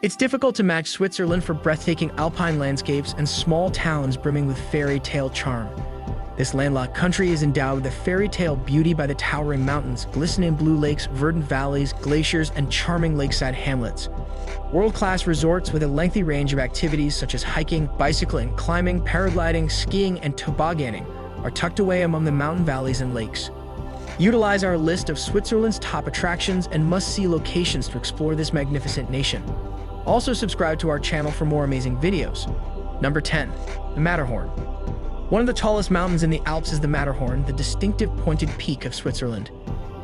It's difficult to match Switzerland for breathtaking alpine landscapes and small towns brimming with fairy tale charm. This landlocked country is endowed with a fairy tale beauty by the towering mountains, glistening blue lakes, verdant valleys, glaciers, and charming lakeside hamlets. World-class resorts with a lengthy range of activities such as hiking, bicycling, climbing, paragliding, skiing, and tobogganing are tucked away among the mountain valleys and lakes. Utilize our list of Switzerland's top attractions and must-see locations to explore this magnificent nation. Also subscribe to our channel for more amazing videos. Number 10. The Matterhorn. One of the tallest mountains in the Alps is the Matterhorn, the distinctive pointed peak of Switzerland.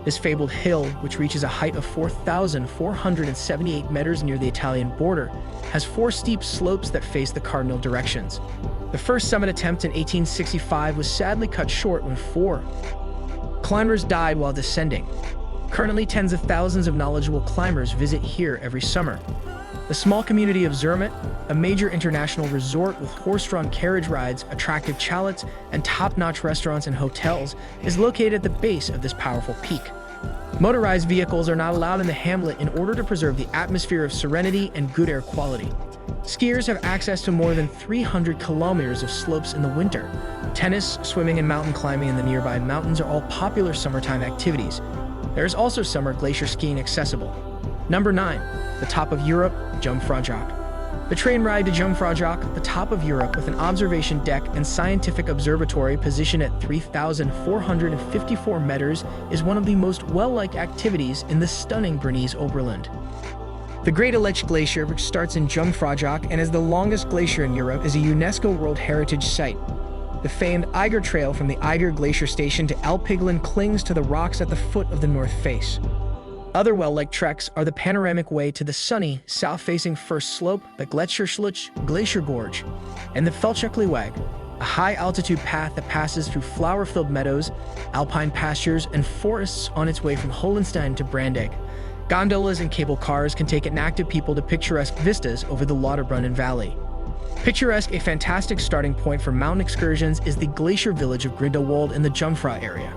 This fabled hill, which reaches a height of 4,478 meters near the Italian border, has 4 steep slopes that face the cardinal directions. The first summit attempt in 1865 was sadly cut short when 4 climbers died while descending. Currently, tens of thousands of knowledgeable climbers visit here every summer. The small community of Zermatt, a major international resort with horse-drawn carriage rides, attractive chalets, and top-notch restaurants and hotels, is located at the base of this powerful peak. Motorized vehicles are not allowed in the hamlet in order to preserve the atmosphere of serenity and good air quality. Skiers have access to more than 300 kilometers of slopes in the winter. Tennis, swimming, and mountain climbing in the nearby mountains are all popular summertime activities. There is also summer glacier skiing accessible. Number 9. The top of Europe, Jungfraujoch. The train ride to Jungfraujoch, the top of Europe with an observation deck and scientific observatory positioned at 3,454 meters, is one of the most well-liked activities in the stunning Bernese Oberland. The Great Aletsch Glacier, which starts in Jungfraujoch and is the longest glacier in Europe, is a UNESCO World Heritage Site. The famed Eiger Trail from the Eiger Glacier Station to Alpiglen clings to the rocks at the foot of the north face. Other well-liked treks are the panoramic way to the sunny, south-facing first slope, the Gletscherschlucht Glacier Gorge, and the Feldschukliweg, a high-altitude path that passes through flower-filled meadows, alpine pastures, and forests on its way from Hohenstein to Brandegg. Gondolas and cable cars can take inactive people to picturesque vistas over the Lauterbrunnen Valley. Picturesque, a fantastic starting point for mountain excursions, is the glacier village of Grindelwald in the Jungfrau area.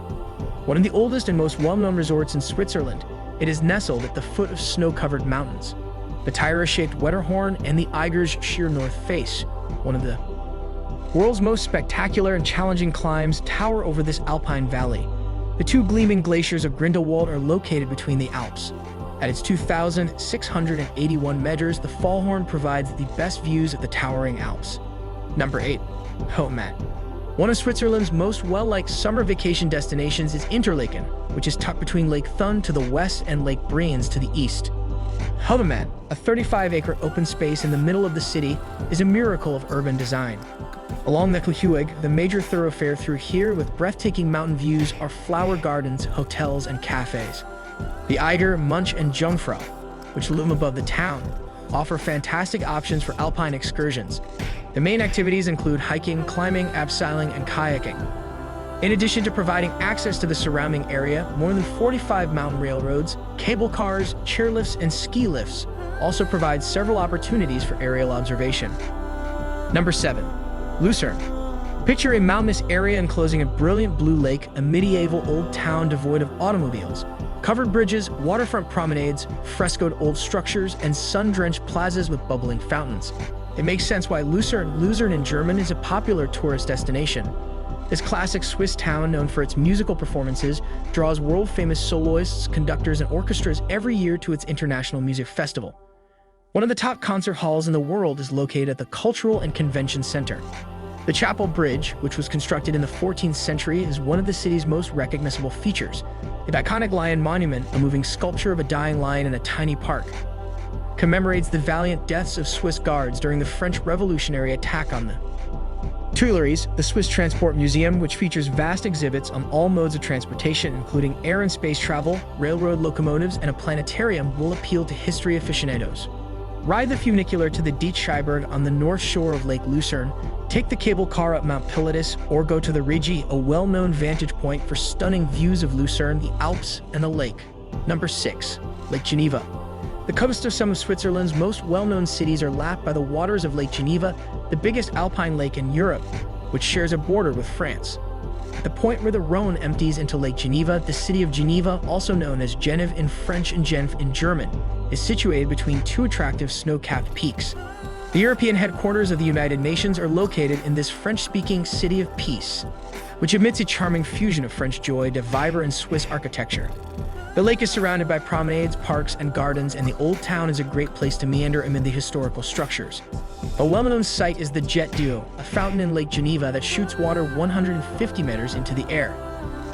One of the oldest and most well-known resorts in Switzerland, it is nestled at the foot of snow-covered mountains. The Tyra-shaped Wetterhorn and the Eiger's sheer north face, one of the world's most spectacular and challenging climbs, tower over this alpine valley. The 2 gleaming glaciers of Grindelwald are located between the Alps. At its 2,681 meters, the Fallhorn provides the best views of the towering Alps. Number 8. Hohematt. One of Switzerland's most well-liked summer vacation destinations is Interlaken, which is tucked between Lake Thun to the west and Lake Brienz to the east. Hohematt, a 35-acre open space in the middle of the city, is a miracle of urban design. Along the Kuhweg, the major thoroughfare through here with breathtaking mountain views, are flower gardens, hotels, and cafes. The Eiger, Munch, and Jungfrau, which loom above the town, offer fantastic options for alpine excursions. The main activities include hiking, climbing, abseiling, and kayaking. In addition to providing access to the surrounding area, more than 45 mountain railroads, cable cars, chairlifts, and ski lifts also provide several opportunities for aerial observation. Number 7. Lucerne. Picture a mountainous area enclosing a brilliant blue lake, a medieval old town devoid of automobiles. Covered bridges, waterfront promenades, frescoed old structures, and sun-drenched plazas with bubbling fountains. It makes sense why Lucerne in German is a popular tourist destination. This classic Swiss town, known for its musical performances, draws world-famous soloists, conductors, and orchestras every year to its international music festival. One of the top concert halls in the world is located at the Cultural and Convention Center. The Chapel Bridge, which was constructed in the 14th century, is one of the city's most recognizable features. The iconic lion monument, a moving sculpture of a dying lion in a tiny park, commemorates the valiant deaths of Swiss guards during the French Revolutionary attack on the Tuileries. The Swiss Transport Museum, which features vast exhibits on all modes of transportation, including air and space travel, railroad locomotives, and a planetarium, will appeal to history aficionados. Ride the funicular to the Dietscheiberg on the north shore of Lake Lucerne, take the cable car up Mount Pilatus, or go to the Rigi, a well-known vantage point for stunning views of Lucerne, the Alps, and the lake. Number 6. Lake Geneva. The coast of some of Switzerland's most well-known cities are lapped by the waters of Lake Geneva, the biggest alpine lake in Europe, which shares a border with France. At the point where the Rhone empties into Lake Geneva, the city of Geneva, also known as Genève in French and Genf in German, is situated between two attractive snow-capped peaks. The European headquarters of the United Nations are located in this French-speaking city of peace, which emits a charming fusion of French joie de vivre and Swiss architecture. The lake is surrounded by promenades, parks, and gardens, and the Old Town is a great place to meander amid the historical structures. A well-known site is the Jet d'Eau, a fountain in Lake Geneva that shoots water 150 meters into the air.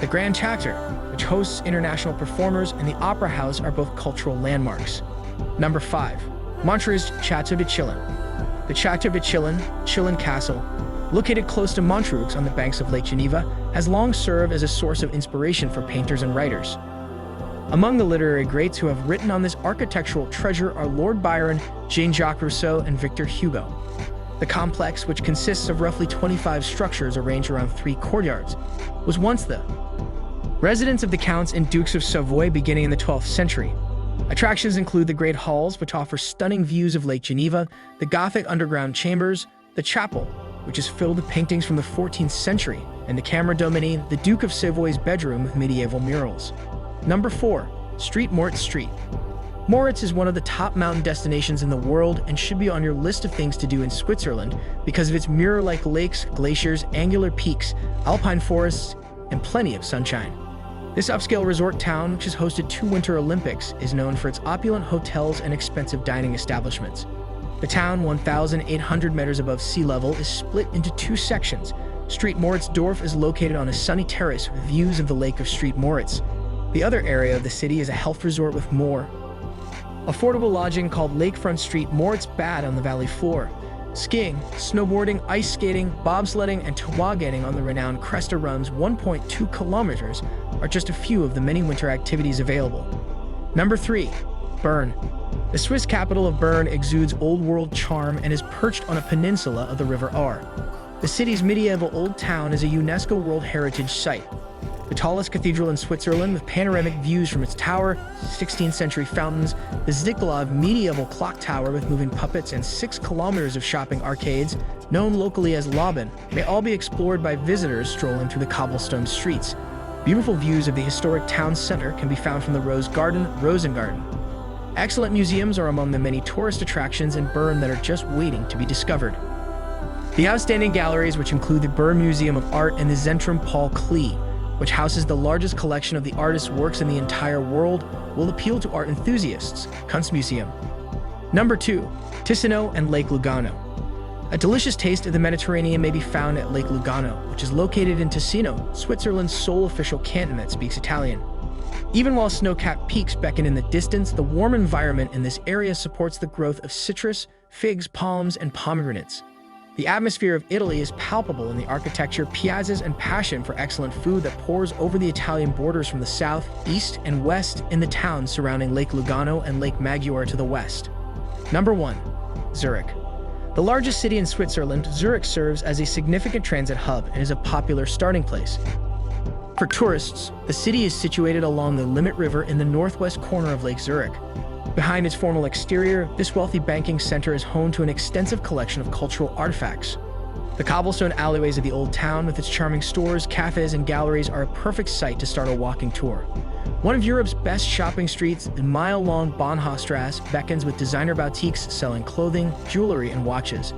The Grand Theatre, which hosts international performers, and the Opera House are both cultural landmarks. Number 5. Montreux's Château de Chillon. The Château de Chillon, Chillon Castle, located close to Montreux on the banks of Lake Geneva, has long served as a source of inspiration for painters and writers. Among the literary greats who have written on this architectural treasure are Lord Byron, Jean-Jacques Rousseau, and Victor Hugo. The complex, which consists of roughly 25 structures arranged around 3 courtyards, was once the residence of the counts and dukes of Savoy beginning in the 12th century. Attractions include the great halls, which offer stunning views of Lake Geneva, the Gothic underground chambers, the chapel, which is filled with paintings from the 14th century, and the Camera Domini, the Duke of Savoy's bedroom with medieval murals. Number 4. Street Moritz Street. Moritz is one of the top mountain destinations in the world and should be on your list of things to do in Switzerland because of its mirror-like lakes, glaciers, angular peaks, alpine forests, and plenty of sunshine. This upscale resort town, which has hosted 2 Winter Olympics, is known for its opulent hotels and expensive dining establishments. The town, 1,800 meters above sea level, is split into 2 sections. Street Moritzsdorf is located on a sunny terrace with views of the lake of Street Moritz. The other area of the city is a health resort with more affordable lodging called Lakefront Street Moritz Bad on the valley floor. Skiing, snowboarding, ice skating, bobsledding, and tobogganing on the renowned Cresta Run's 1.2 kilometers are just a few of the many winter activities available. Number 3. Bern. The Swiss capital of Bern exudes old-world charm and is perched on a peninsula of the River Aar. The city's medieval old town is a UNESCO World Heritage Site. The tallest cathedral in Switzerland with panoramic views from its tower, 16th century fountains, the Zickelov medieval clock tower with moving puppets, and 6 kilometers of shopping arcades, known locally as Lauben, may all be explored by visitors strolling through the cobblestone streets. Beautiful views of the historic town center can be found from the Rose Garden, Rosengarten. Excellent museums are among the many tourist attractions in Bern that are just waiting to be discovered. The outstanding galleries, which include the Bern Museum of Art and the Zentrum Paul Klee, which houses the largest collection of the artist's works in the entire world, will appeal to art enthusiasts. Kunstmuseum. Number 2. Ticino and Lake Lugano. A delicious taste of the Mediterranean may be found at Lake Lugano, which is located in Ticino, Switzerland's sole official canton that speaks Italian. Even while snow-capped peaks beckon in the distance, the warm environment in this area supports the growth of citrus, figs, palms, and pomegranates. The atmosphere of Italy is palpable in the architecture, piazzas, and passion for excellent food that pours over the Italian borders from the south, east, and west in the towns surrounding Lake Lugano and Lake Maggiore to the west. Number 1. Zurich. The largest city in Switzerland, Zurich serves as a significant transit hub and is a popular starting place. For tourists, the city is situated along the Limmat River in the northwest corner of Lake Zurich. Behind its formal exterior, this wealthy banking center is home to an extensive collection of cultural artifacts. The cobblestone alleyways of the old town with its charming stores, cafes, and galleries are a perfect site to start a walking tour. One of Europe's best shopping streets, the mile-long Bahnhofstrasse, beckons with designer boutiques selling clothing, jewelry, and watches.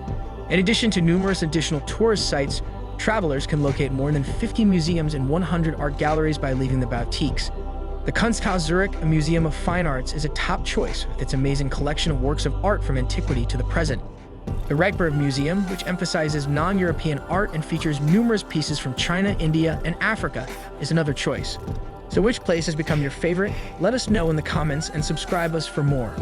In addition to numerous additional tourist sites, travelers can locate more than 50 museums and 100 art galleries by leaving the boutiques. The Kunsthaus Zurich, a museum of fine arts, is a top choice with its amazing collection of works of art from antiquity to the present. The Reichberg Museum, which emphasizes non-European art and features numerous pieces from China, India, and Africa, is another choice. So which place has become your favorite? Let us know in the comments and subscribe us for more.